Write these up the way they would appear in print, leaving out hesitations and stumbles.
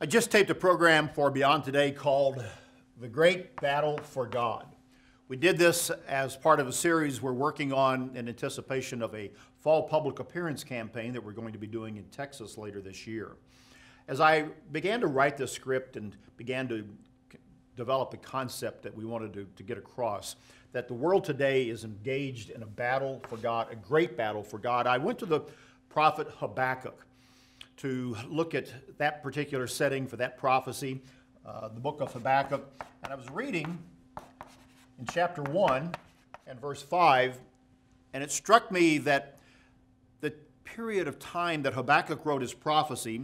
I just taped a program for Beyond Today called The Great Battle for God. We did this as part of a series we're working on in anticipation of a fall public appearance campaign that we're going to be doing in Texas later this year. As I began to write this script and began to develop a concept that we wanted to get across, that the world today is engaged in a battle for God, a great battle for God, I went to the prophet Habakkuk to look at that particular setting for that prophecy, the book of Habakkuk. And I was reading in chapter 1 and verse 5, and it struck me that the period of time that Habakkuk wrote his prophecy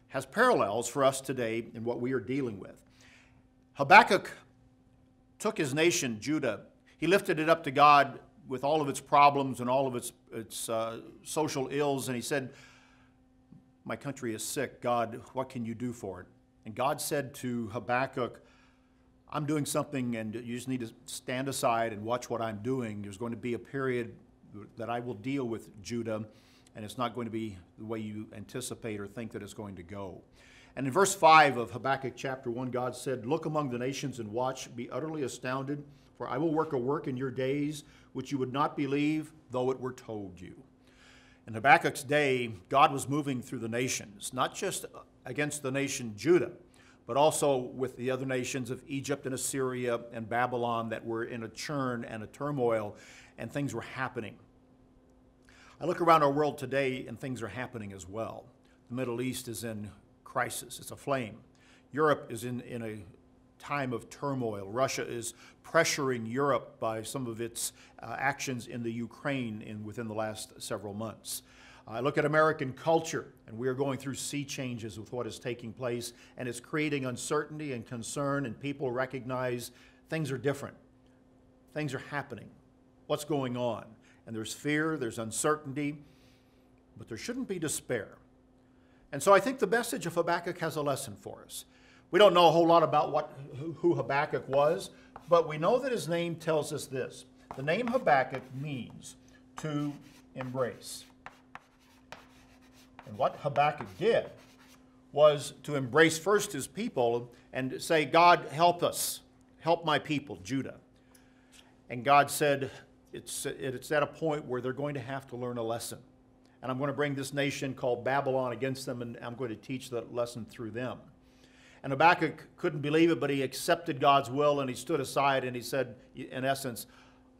has parallels for us today in what we are dealing with. Habakkuk took his nation, Judah, he lifted it up to God with all of its problems and all of its social ills, and he said, "My country is sick. God, what can you do for it?" And God said to Habakkuk, "I'm doing something, and you just need to stand aside and watch what I'm doing. There's going to be a period that I will deal with Judah, and it's not going to be the way you anticipate or think that it's going to go." And in verse 5 of Habakkuk chapter 1, God said, "Look among the nations and watch, be utterly astounded, for I will work a work in your days which you would not believe, though it were told you." In Habakkuk's day, God was moving through the nations, not just against the nation Judah, but also with the other nations of Egypt and Assyria and Babylon that were in a churn and a turmoil, and things were happening. I look around our world today, and things are happening as well. The Middle East is in crisis. It's aflame. Europe is in a time of turmoil. Russia is pressuring Europe by some of its actions in the Ukraine within the last several months. I look at American culture, and we are going through sea changes with what is taking place, and it's creating uncertainty and concern, and people recognize things are different. Things are happening. What's going on? And there's fear, there's uncertainty, but there shouldn't be despair. And so I think the message of Habakkuk has a lesson for us. We don't know a whole lot about who Habakkuk was, but we know that his name tells us this. The name Habakkuk means to embrace. And what Habakkuk did was to embrace first his people and say, "God, help us. Help my people, Judah." And God said, it's at a point where they're going to have to learn a lesson. And I'm going to bring this nation called Babylon against them, and I'm going to teach that lesson through them. And Habakkuk couldn't believe it, but he accepted God's will, and he stood aside, and he said, in essence,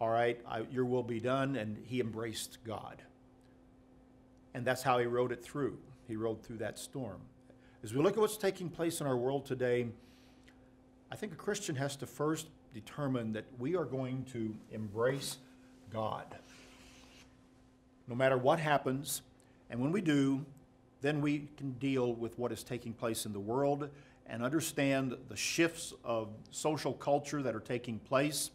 "All right, your will be done," and he embraced God. And that's how he rode it through. He rode through that storm. As we look at what's taking place in our world today, I think a Christian has to first determine that we are going to embrace God. No matter what happens, and when we do, then we can deal with what is taking place in the world and understand the shifts of social culture that are taking place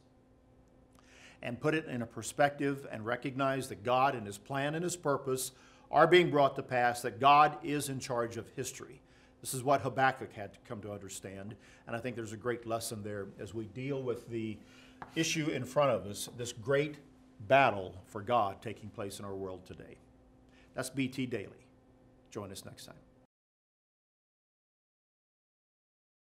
and put it in a perspective and recognize that God and his plan and his purpose are being brought to pass, that God is in charge of history. This is what Habakkuk had to come to understand, and I think there's a great lesson there as we deal with the issue in front of us, this great battle for God taking place in our world today. That's BT Daily. Join us next time.